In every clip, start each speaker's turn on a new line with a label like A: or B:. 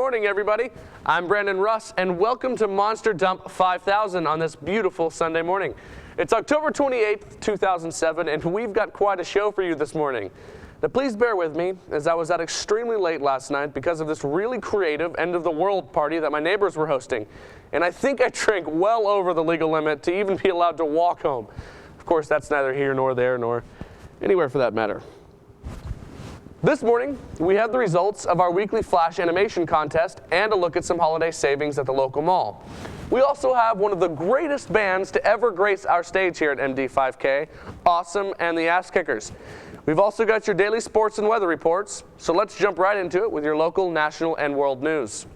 A: morning, everybody. I'm Brandon Russ, and welcome to Monster Dump 5000 on this beautiful Sunday morning. It's October 28th, 2007, and we've got quite a show for you this morning. Now, please bear with me, as I was out extremely late last night because of this really creative end-of-the-world party that my neighbors were hosting. And I think I drank well over the legal limit to even be allowed to walk home. Of course, that's neither here nor there, nor anywhere for that matter. This morning, we have the results of our weekly Flash animation contest and a look at some holiday savings at the local mall. We also have one of the greatest bands to ever grace our stage here at MD5K, Awesome and the Ass Kickers. We've also got your daily sports and weather reports, so let's jump right into it with your local, national, and world news.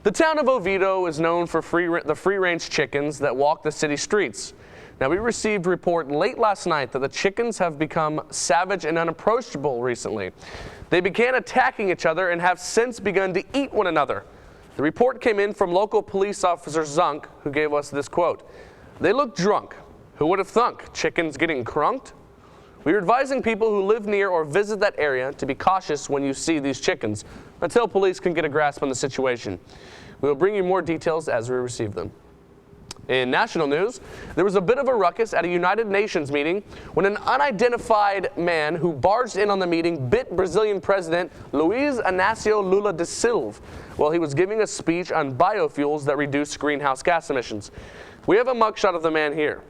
A: The town of Oviedo is known for the free-range chickens that walk the city streets. Now, we received a report late last night that the chickens have become savage and unapproachable recently. They began attacking each other and have since begun to eat one another. The report came in from local police officer Zunk, who gave us this quote. "They look drunk. Who would have thunk? Chickens getting crunked?" We are advising people who live near or visit that area to be cautious when you see these chickens until police can get a grasp on the situation. We will bring you more details as we receive them. In national news, there was a bit of a ruckus at a United Nations meeting when an unidentified man who barged in on the meeting bit Brazilian President Luiz Inácio Lula da Silva while he was giving a speech on biofuels that reduce greenhouse gas emissions. We have a mugshot of the man here.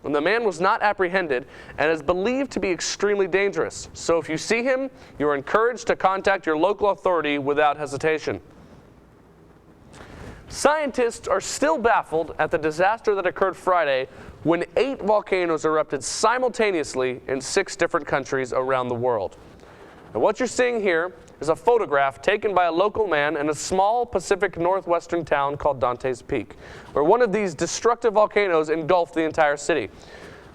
A: And the man was not apprehended and is believed to be extremely dangerous. So if you see him, you are encouraged to contact your local authority without hesitation. Scientists are still baffled at the disaster that occurred Friday when 8 volcanoes erupted simultaneously in 6 different countries around the world. And what you're seeing here is a photograph taken by a local man in a small Pacific Northwestern town called Dante's Peak, where one of these destructive volcanoes engulfed the entire city.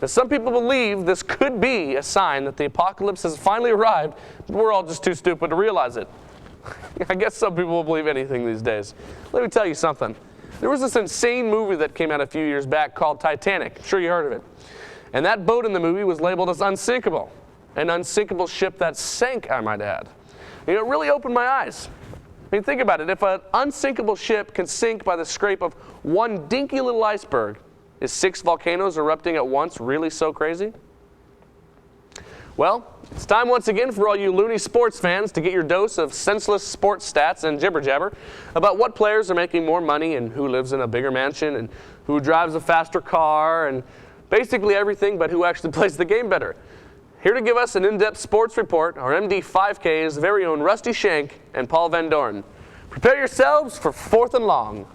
A: Now, some people believe this could be a sign that the apocalypse has finally arrived, but we're all just too stupid to realize it. I guess some people will believe anything these days. Let me tell you something. There was this insane movie that came out a few years back called Titanic. I'm sure you heard of it. And that boat in the movie was labeled as unsinkable. An unsinkable ship that sank, I might add. You know, it really opened my eyes. I mean, think about it. If an unsinkable ship can sink by the scrape of one dinky little iceberg, is 6 volcanoes erupting at once really so crazy? Well, it's time once again for all you loony sports fans to get your dose of senseless sports stats and jibber-jabber about what players are making more money and who lives in a bigger mansion and who drives a faster car and basically everything but who actually plays the game better. Here to give us an in-depth sports report are MD5K's very own Rusty Shank and Paul Van Dorn. Prepare yourselves for 4th and Long.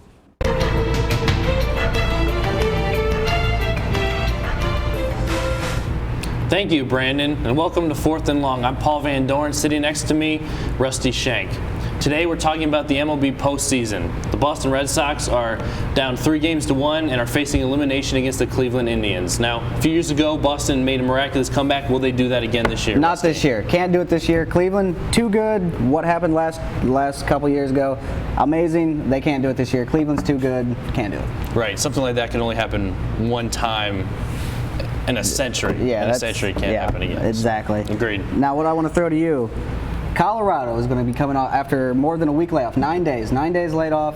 B: Thank you, Brandon, and welcome to 4th and Long. I'm Paul Van Dorn. Sitting next to me, Rusty Shank. Today we're talking about the MLB postseason. The Boston Red Sox are down 3-1 and are facing elimination against the Cleveland Indians. Now, a few years ago, Boston made a miraculous comeback. Will they do that again this year?
C: Not this year. Can't do it this year. Cleveland, too good. What happened last couple years ago? Amazing. They can't do it this year. Cleveland's too good. Can't do it.
B: Right. Something like that can only happen one time in a century.
C: Yeah,
B: a century can't happen again.
C: Exactly.
B: Agreed.
C: Now, what I want to throw to you, Colorado is going to be coming off after more than a week layoff, 9 days. 9 days laid off.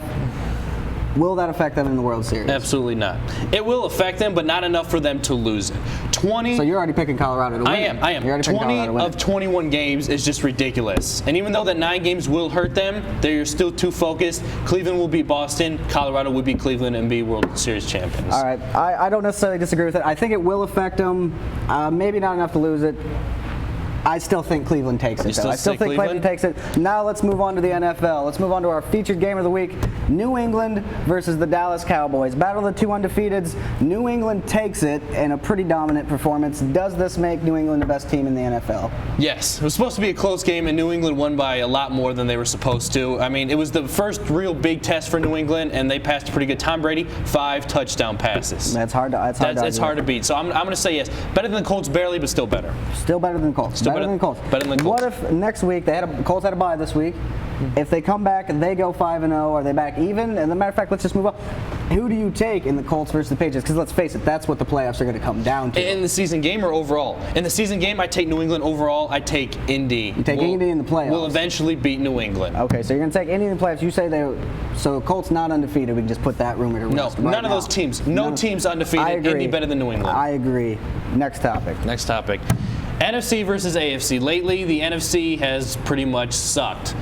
C: Will that affect them in the World Series?
B: Absolutely not. It will affect them, but not enough for them to lose it.
C: So you're already picking Colorado to win.
B: I am.
C: You're already picking
B: 20
C: Colorado to win.
B: of 21 games is just ridiculous. And even though the 9 games will hurt them, they're still too focused. Cleveland will beat Boston. Colorado will beat Cleveland and be World Series champions.
C: All right. I don't necessarily disagree with it. I think it will affect them. Maybe not enough to lose it. I still think Cleveland takes it, though. I still think Cleveland takes it. Now let's move on to the NFL. Let's move on to our featured game of the week, New England versus the Dallas Cowboys. Battle of the 2 undefeateds. New England takes it in a pretty dominant performance. Does this make New England the best team in the NFL?
B: Yes. It was supposed to be a close game, and New England won by a lot more than they were supposed to. I mean, it was the first real big test for New England, and they passed pretty good. Tom Brady, 5 touchdown passes.
C: That's hard to
B: beat. So I'm going to say yes. Better than the Colts, barely, but still better.
C: Still better than the Colts. Better than the Colts. What if next week Colts had a bye this week? If they come back and they go 5-0, are they back even? And as a matter of fact, let's just move on. Who do you take in the Colts versus the Patriots? Because let's face it, that's what the playoffs are going to come down to.
B: In the season game or overall? In the season game, I take New England. Overall, I take Indy.
C: You take Indy in the playoffs.
B: We'll eventually beat New England.
C: Okay, so you're going to take Indy in the playoffs. You say so Colts not undefeated. We can just put that rumor to rest.
B: No, none of those teams. No team's undefeated.
C: I agree.
B: Indy better than New England.
C: I agree. Next topic.
B: NFC versus AFC. Lately, the NFC has pretty much sucked.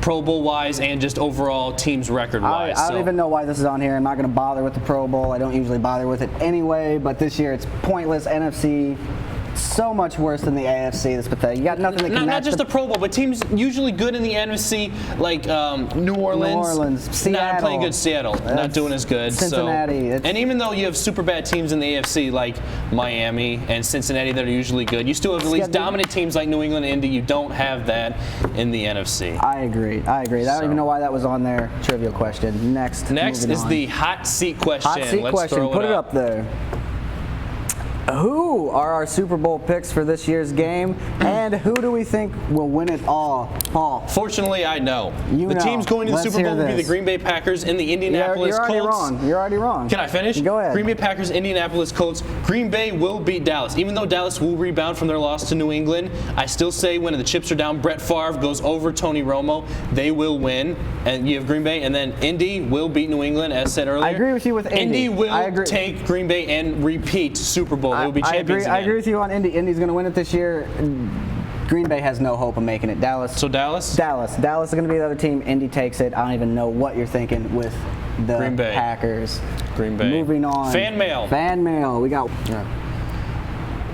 B: Pro Bowl wise and just overall teams record wise.
C: I don't even know why this is on here. I'm not going to bother with the Pro Bowl. I don't usually bother with it anyway, but this year it's pointless. NFC, so much worse than the AFC. That's pathetic. You got nothing that can
B: not just the Pro Bowl, but teams usually good in the NFC, like New Orleans,
C: Seattle.
B: Not playing good. Seattle, not doing as good.
C: Cincinnati.
B: And even though you have super bad teams in the AFC like Miami and Cincinnati that are usually good, you still have at least dominant teams like New England and Indy. You don't have that in the NFC.
C: I agree. I don't even know why that was on there. Trivial question. Next
B: is the hot seat question.
C: Hot seat question. Put it up there. Who are our Super Bowl picks for this year's game, and who do we think will win it all? Paul.
B: Fortunately, I know. The teams going to the Super Bowl will be the Green Bay Packers and the Indianapolis Colts.
C: You're already wrong.
B: Can I finish?
C: Go ahead.
B: Green Bay Packers, Indianapolis Colts. Green Bay will beat Dallas. Even though Dallas will rebound from their loss to New England, I still say when the chips are down, Brett Favre goes over Tony Romo, they will win. And you have Green Bay, and then Indy will beat New England, as said earlier.
C: I agree with you with Indy.
B: Indy will take Green Bay and repeat Super Bowl. They will be champions again.
C: I agree with you on Indy. Indy's going to win it this year. Green Bay has no hope of making it. Dallas.
B: So Dallas?
C: Dallas is going to be the other team. Indy takes it. I don't even know what you're thinking with the
B: Green Bay.
C: Packers.
B: Green Bay.
C: Moving on.
B: Fan mail.
C: We got.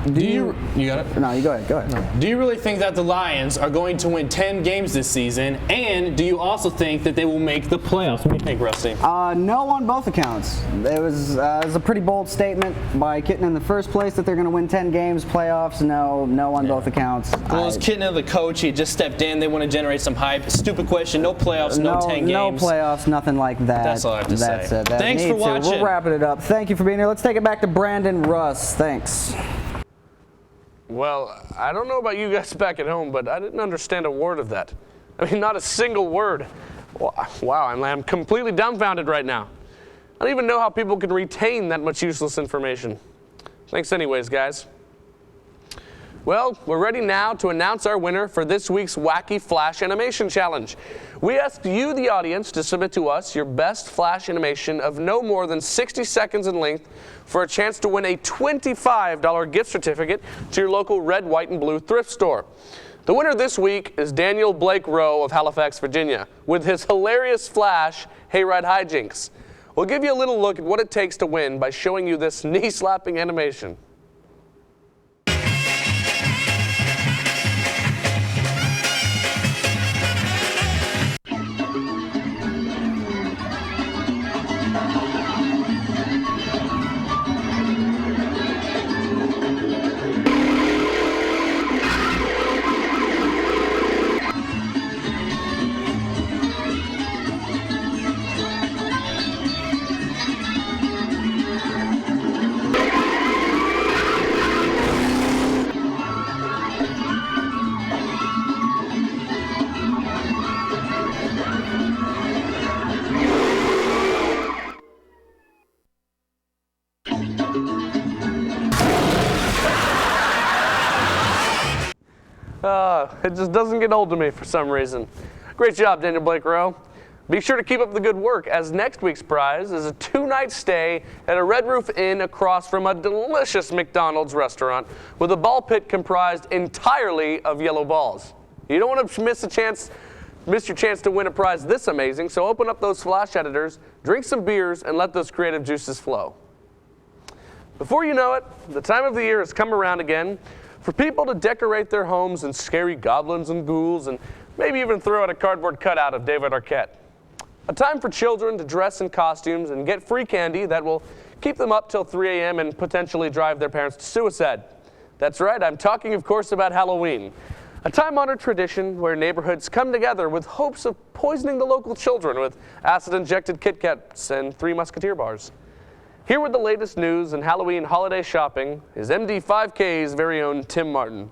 B: You got it?
C: No, you go ahead. Go ahead.
B: Do you really think that the Lions are going to win 10 games this season? And do you also think that they will make the playoffs? What do you think, Rusty?
C: No on both accounts. It was a pretty bold statement by Kitten in the first place that they're going to win 10 games. Playoffs, no on both accounts.
B: Well, as Kitten, the coach, he just stepped in. They want to generate some hype. Stupid question. No playoffs, no 10 games.
C: No playoffs, nothing like that.
B: That's all I have to say.
C: That's it.
B: Thanks for watching.
C: We're wrapping it up. Thank you for being here. Let's take it back to Brandon Russ. Thanks.
A: Well, I don't know about you guys back at home, but I didn't understand a word of that. I mean, not a single word. Wow, I'm completely dumbfounded right now. I don't even know how people can retain that much useless information. Thanks anyways, guys. Well, we're ready now to announce our winner for this week's Wacky Flash Animation Challenge. We asked you, the audience, to submit to us your best Flash animation of no more than 60 seconds in length for a chance to win a $25 gift certificate to your local red, white, and blue thrift store. The winner this week is Daniel Blake Rowe of Halifax, Virginia, with his hilarious Flash hayride hijinks. We'll give you a little look at what it takes to win by showing you this knee-slapping animation. It just doesn't get old to me for some reason. Great job, Daniel Blake Rowe. Be sure to keep up the good work, as next week's prize is a 2-night stay at a Red Roof Inn across from a delicious McDonald's restaurant with a ball pit comprised entirely of yellow balls. You don't want to miss your chance to win a prize this amazing, so open up those Flash editors, drink some beers, and let those creative juices flow. Before you know it, the time of the year has come around again for people to decorate their homes in scary goblins and ghouls, and maybe even throw out a cardboard cutout of David Arquette. A time for children to dress in costumes and get free candy that will keep them up till 3 a.m. and potentially drive their parents to suicide. That's right, I'm talking, of course, about Halloween. A time-honored tradition where neighborhoods come together with hopes of poisoning the local children with acid-injected Kit Kats and 3 Musketeer bars. Here with the latest news and Halloween holiday shopping is MD5K's very own Tim Martin.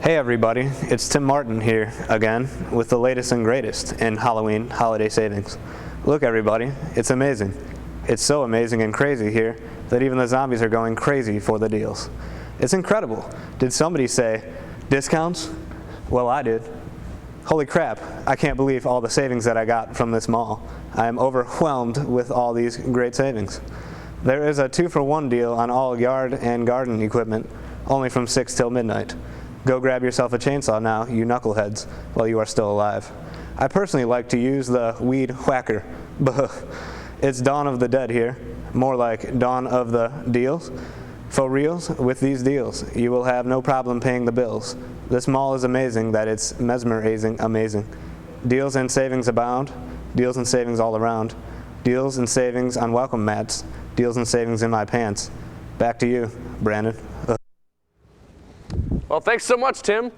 D: Hey everybody, it's Tim Martin here again with the latest and greatest in Halloween holiday savings. Look, everybody, it's amazing. It's so amazing and crazy here that even the zombies are going crazy for the deals. It's incredible. Did somebody say discounts? Well, I did. Holy crap, I can't believe all the savings that I got from this mall. I am overwhelmed with all these great savings. There is a 2-for-1 deal on all yard and garden equipment, only from 6 till midnight. Go grab yourself a chainsaw now, you knuckleheads, while you are still alive. I personally like to use the weed whacker. It's Dawn of the Dead here, more like Dawn of the Deals. For reals, with these deals, you will have no problem paying the bills. This mall is amazing that it's mesmerizing amazing. Deals and savings abound, deals and savings all around. Deals and savings on welcome mats, deals and savings in my pants. Back to you, Brandon.
A: Well, thanks so much, Tim.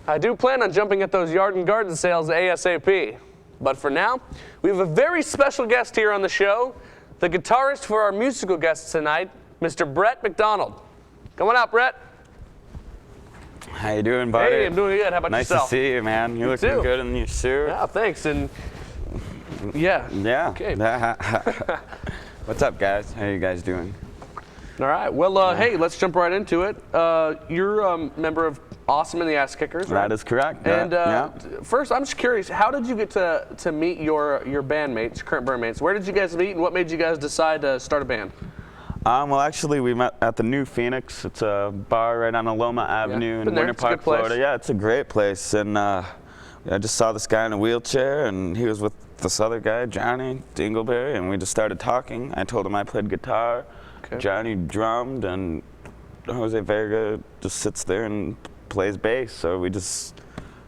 A: I do plan on jumping at those yard and garden sales ASAP. But for now, we have a very special guest here on the show, the guitarist for our musical guests tonight, Mr. Brett McDonald. Come on out, Brett.
E: How you doing, buddy?
A: Hey, I'm doing good. How about yourself?
E: Nice to see you, man. You're looking
A: too.
E: good in your suit.
A: Yeah, thanks. And yeah.
E: Yeah.
A: Okay.
E: What's up, guys? How you guys doing?
A: All right. Well, hey, let's jump right into it. You're a member of Awesome and the Ass Kickers, right?
E: That is correct.
A: And
E: yeah.
A: First, I'm just curious, how did you get to meet your bandmates, current bandmates? Where did you guys meet, and what made you guys decide to start a band?
E: Well, actually, we met at the New Phoenix. It's a bar right on Aloma Avenue in Winter Park, Florida. Yeah, it's a great place. And I just saw this guy in a wheelchair, and he was with this other guy, Johnny Dingleberry, and we just started talking. I told him I played guitar. Okay. Johnny drummed, and Jose Verga just sits there and plays bass. So we just,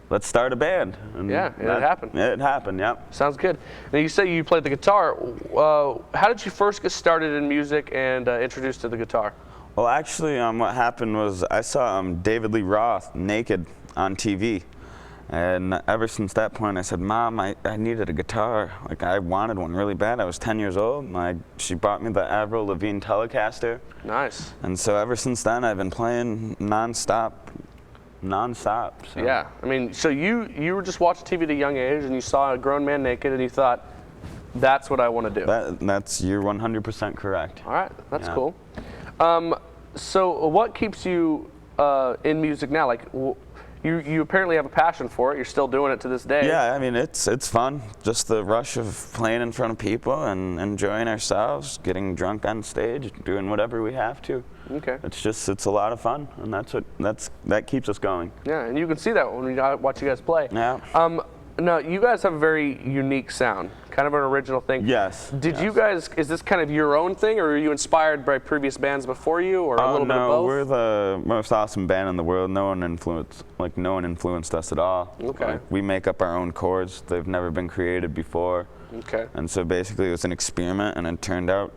E: let's start a band. And
A: yeah, it happened.
E: It happened, yeah.
A: Sounds good. Now, you say you played the guitar. How did you first get started in music and introduced to the guitar?
E: Well, actually, what happened was I saw David Lee Roth naked on TV. And ever since that point, I said, Mom, I needed a guitar. Like, I wanted one really bad. I was 10 years old. And she bought me the Avril Lavigne Telecaster.
A: Nice.
E: And so ever since then, I've been playing nonstop. So.
A: Yeah. I mean, so you were just watching TV at a young age, and you saw a grown man naked, and you thought, that's what I want to do.
E: You're 100% correct.
A: All right. That's cool. So what keeps you in music now? Like, you apparently have a passion for it. You're still doing it to this day.
E: Yeah, I mean, it's fun. Just the rush of playing in front of people and enjoying ourselves, getting drunk on stage, doing whatever we have to.
A: Okay.
E: It's a lot of fun, and that keeps us going.
A: Yeah, and you can see that when we watch you guys play.
E: Yeah.
A: No, you guys have a very unique sound, kind of an original thing.
E: Yes.
A: You guys, is this kind of your own thing, or are you inspired by previous bands before you, or a little bit of both?
E: No, we're the most awesome band in the world. No one influenced us at all.
A: Okay.
E: Like, we make up our own chords. They've never been created before.
A: Okay.
E: And so basically it was an experiment, and it turned out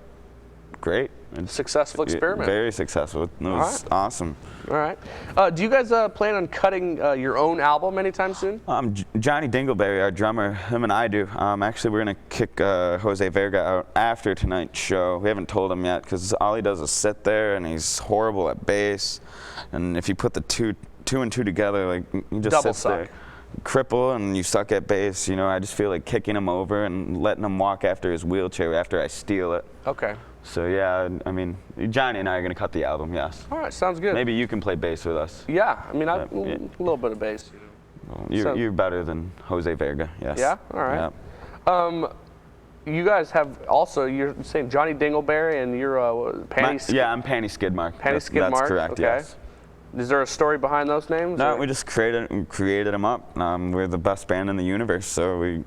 E: great.
A: Successful experiment.
E: Very successful. It was awesome.
A: All right. Do you guys plan on cutting your own album anytime soon?
E: Johnny Dingleberry, our drummer, him and I do. Actually, we're going to kick Jose Verga out after tonight's show. We haven't told him yet because all he does is sit there, and he's horrible at bass. And if you put the two and two together, like, he just sits there. Cripple, and you suck at bass. You know, I just feel like kicking him over and letting him walk after his wheelchair after I steal it.
A: Okay.
E: So yeah, I mean, Johnny and I are going to cut the album, yes.
A: All right, sounds good.
E: Maybe you can play bass with us.
A: Yeah, I mean, a little bit of bass.
E: Well, you're better than Jose Verga, yes.
A: Yeah, all right. Yeah. You guys have also, you're saying Johnny Dingleberry, and you're Panty
E: Yeah, I'm Panty Skidmark.
A: Panty Skidmark.
E: That's correct,
A: okay.
E: Yes.
A: Is there a story behind those names?
E: No, we just created them up. We're the best band in the universe, so we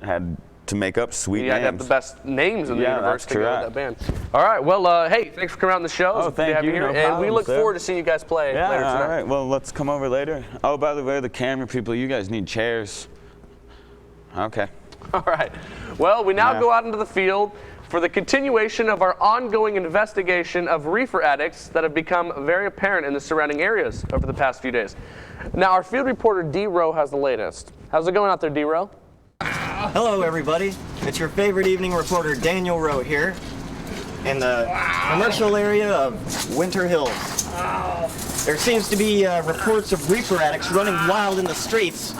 E: had to make up sweet names.
A: You had to have the best names in the universe to go with that band. All right, well, hey, thanks for coming out on the show.
E: Oh, thank you.
A: Here.
E: No
A: and we look forward to seeing you guys play later tonight.
E: All right, well, let's come over later. Oh, by the way, the camera people, you guys need chairs. Okay.
A: All right. Well, we now go out into the field for the continuation of our ongoing investigation of reefer addicts that have become very apparent in the surrounding areas over the past few days. Now, our field reporter, D-Row, has the latest. How's it going out there, D-Row?
F: Hello, everybody. It's your favorite evening reporter, Daniel Rowe, here in the commercial area of Winter Hills. There seems to be reports of reefer addicts running wild in the streets.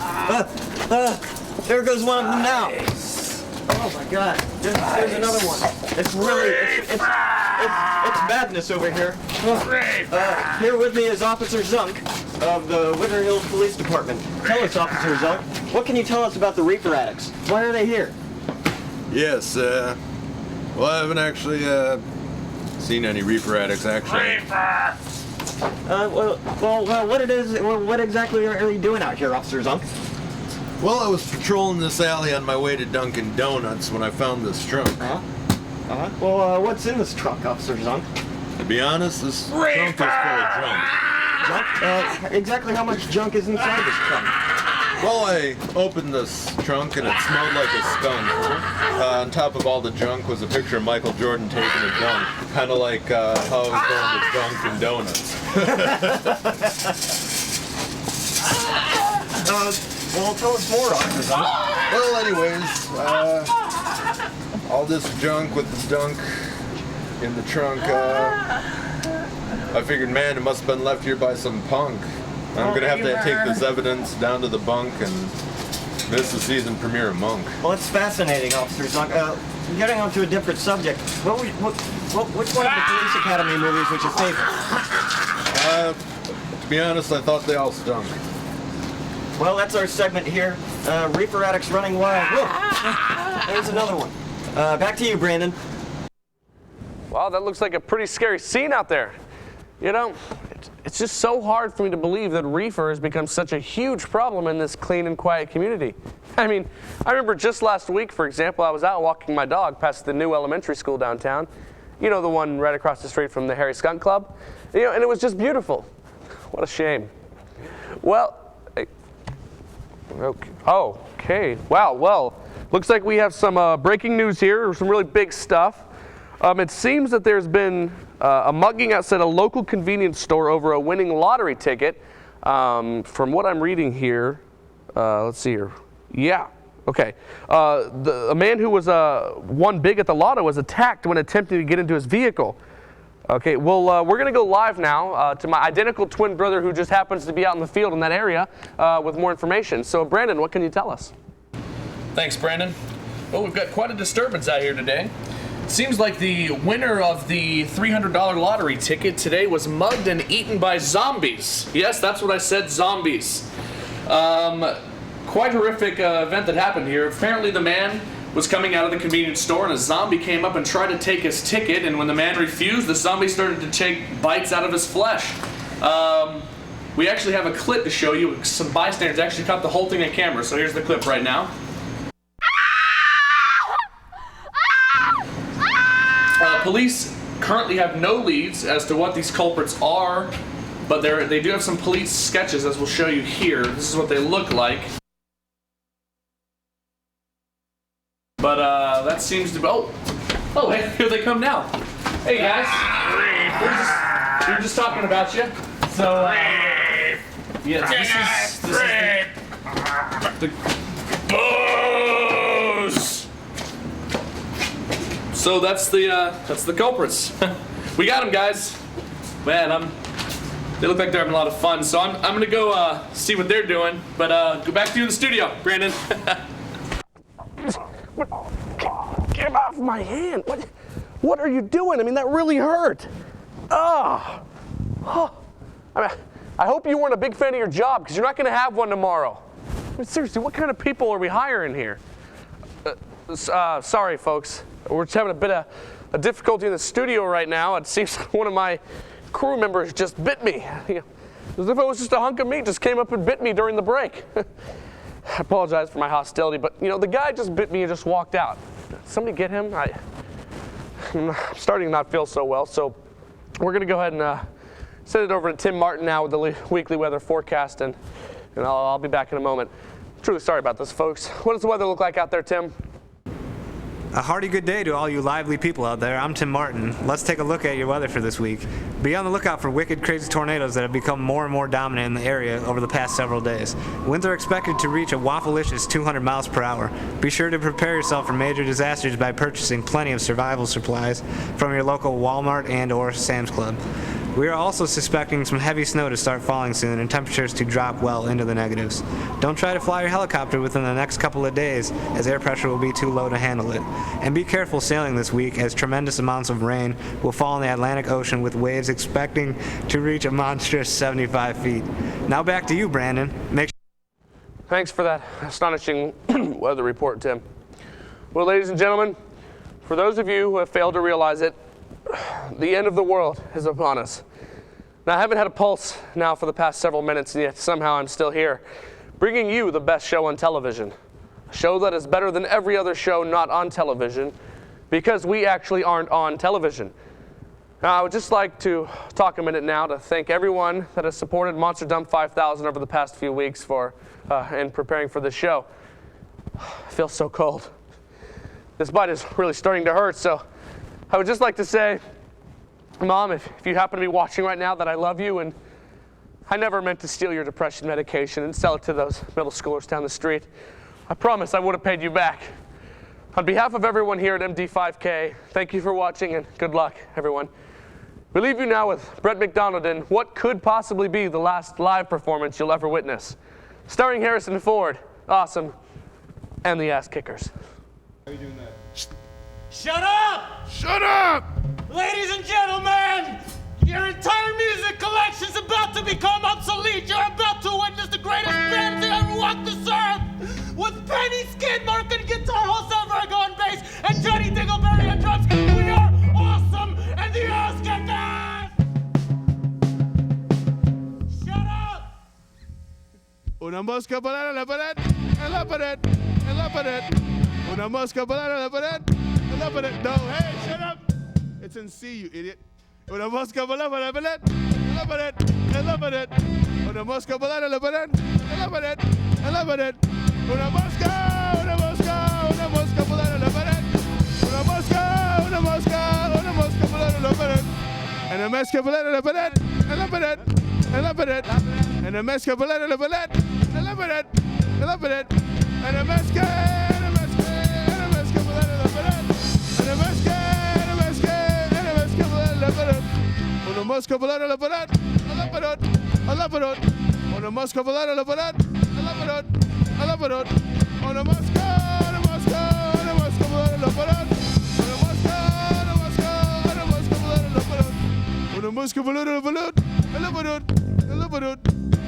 F: There goes one of them now. Oh my God! There's another one. It's really it's madness over here. Here with me is Officer Zunk of the Winter Hills Police Department. Tell us, Officer Zunk, what can you tell us about the reefer addicts? Why are they here?
G: Yes. Well, I haven't actually seen any reefer addicts actually.
F: What exactly are you doing out here, Officer Zunk?
G: Well, I was patrolling this alley on my way to Dunkin' Donuts when I found this trunk.
F: Well, what's in this trunk, Officer Zunk?
G: To be honest, this trunk is full of junk.
F: Junk? Exactly how much junk is inside this trunk?
G: Well, I opened this trunk and it smelled like a skunk. On top of all the junk was a picture of Michael Jordan taking a dunk, kind of like how I was going to Dunkin' Donuts.
F: Well, tell us more, Officer Zunk.
G: Well, anyways, all this junk with the dunk in the trunk, I figured, man, it must have been left here by some punk. I'm going to have to take this evidence down to the bunk and miss the season premiere of Monk.
F: Well, it's fascinating, Officer Zunk. Getting on to a different subject, which one of the Police Academy movies was your favorite?
G: To be honest, I thought they all stunk.
F: Well, that's our segment here. Reefer Addicts Running Wild. Whoa. There's another one. Back to you, Brandon.
A: Wow, that looks like a pretty scary scene out there. You know, it's just so hard for me to believe that reefer has become such a huge problem in this clean and quiet community. I mean, I remember just last week, for example, I was out walking my dog past the new elementary school downtown. You know, the one right across the street from the Harry Skunk Club. You know, and it was just beautiful. What a shame. Well, okay. Wow, well, looks like we have some breaking news here, some really big stuff. It seems that there's been a mugging outside a local convenience store over a winning lottery ticket. From what I'm reading here, let's see here. Yeah, okay. A man who was won big at the lotto was attacked when attempting to get into his vehicle. Okay, well, we're going to go live now to my identical twin brother who just happens to be out in the field in that area with more information. So, Brandon, what can you tell us?
B: Thanks, Brandon. Well, we've got quite a disturbance out here today. It seems like the winner of the $300 lottery ticket today was mugged and eaten by zombies. Yes, that's what I said, zombies. Quite horrific event that happened here. Apparently the man was coming out of the convenience store and a zombie came up and tried to take his ticket, and when the man refused, the zombie started to take bites out of his flesh. We actually have a clip to show you. Some bystanders actually caught the whole thing on camera, so here's the clip right now. Police currently have no leads as to what these culprits are, but they do have some police sketches, as we'll show you here. This is what they look like. But that seems to be... Oh, hey, here they come now. Hey, guys. We were just talking about you. So, yeah, this is the booze. So that's the culprits. We got them, guys. Man, they look like they're having a lot of fun. So I'm gonna go see what they're doing. But go back to you in the studio, Brandon.
A: Get off my hand! What are you doing? I mean, that really hurt. I hope you weren't a big fan of your job, because you're not going to have one tomorrow. I mean, seriously, what kind of people are we hiring here? Sorry, folks. We're just having a bit of a difficulty in the studio right now. It seems like one of my crew members just bit me. As if it was just a hunk of meat just came up and bit me during the break. I apologize for my hostility, but the guy just bit me and just walked out. Somebody get him? I'm starting to not feel so well, so we're going to go ahead and send it over to Tim Martin now with the weekly weather forecast, and I'll be back in a moment. Truly sorry about this, folks. What does the weather look like out there, Tim?
D: A hearty good day to all you lively people out there. I'm Tim Martin. Let's take a look at your weather for this week. Be on the lookout for wicked, crazy tornadoes that have become more and more dominant in the area over the past several days. Winds are expected to reach a waffleicious 200 miles per hour. Be sure to prepare yourself for major disasters by purchasing plenty of survival supplies from your local Walmart and/or Sam's Club. We are also suspecting some heavy snow to start falling soon and temperatures to drop well into the negatives. Don't try to fly your helicopter within the next couple of days, as air pressure will be too low to handle it. And be careful sailing this week, as tremendous amounts of rain will fall in the Atlantic Ocean, with waves expecting to reach a monstrous 75 feet. Now back to you, Brandon.
A: Thanks for that astonishing weather report, Tim. Well, ladies and gentlemen, for those of you who have failed to realize it, the end of the world is upon us. Now, I haven't had a pulse now for the past several minutes, and yet somehow I'm still here, bringing you the best show on television. A show that is better than every other show not on television, because we actually aren't on television. Now, I would just like to talk a minute now to thank everyone that has supported Monster Dump 5000 over the past few weeks in preparing for this show. I feel so cold. This bite is really starting to hurt, so I would just like to say, Mom, if you happen to be watching right now, that I love you, and I never meant to steal your depression medication and sell it to those middle schoolers down the street. I promise I would have paid you back. On behalf of everyone here at MD5K, thank you for watching, and good luck, everyone. We leave you now with Brett McDonald in what could possibly be the last live performance you'll ever witness, starring Harrison Ford, Awesome, and the Ass Kickers.
H: How are you doing that?
I: Shut up!
H: Shut up!
I: Ladies and gentlemen, your entire music collection's about to become obsolete. You're about to witness the greatest band to ever walk this earth, with Penny Skidmark and guitar host Virgo on bass, and Johnny Dingleberry on drums. We are Awesome and the Ass Kickers! Shut up!
H: Una mosca volando en la pared, en la pared, en la pared. Una mosca volando en la pared, en la pared. No, hey, shut up! It's in C, you idiot. Una mosca volando en la pared, en la pared, en la pared. Una mosca volando en la pared, en la pared, en la pared. Una mosca, una mosca, una mosca volando en la pared. Una mosca, una mosca, una mosca volando en la pared. Una mosca volando en la pared, en la pared, en la pared. Una mosca volando en la pared, en la pared, en la pared. Una mosca, una mosca, una mosca volando en la pared. Una mosca, una mosca, una mosca volando en la pared. Una mosca volando en la pared, en la pared, en la pared. Una mosca volando en la pared, en la pared, en la pared. Una mosca, una mosca, una mosca volando en la pared. Una mosca, una mosca, una mosca volando en la pared. Una mosca volando en la pared, en la pared, en la pared.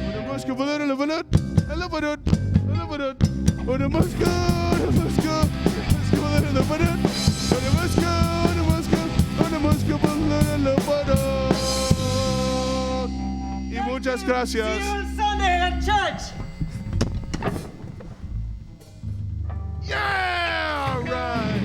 H: Una mosca volando en la pared, en la pared, en la pared. Una mosca, una mosca, mosca volando en la pared. Una mosca, una mosca, una mosca volando en la pared. Y muchas gracias.
I: See you on Sunday at church!
H: Yeah, all right.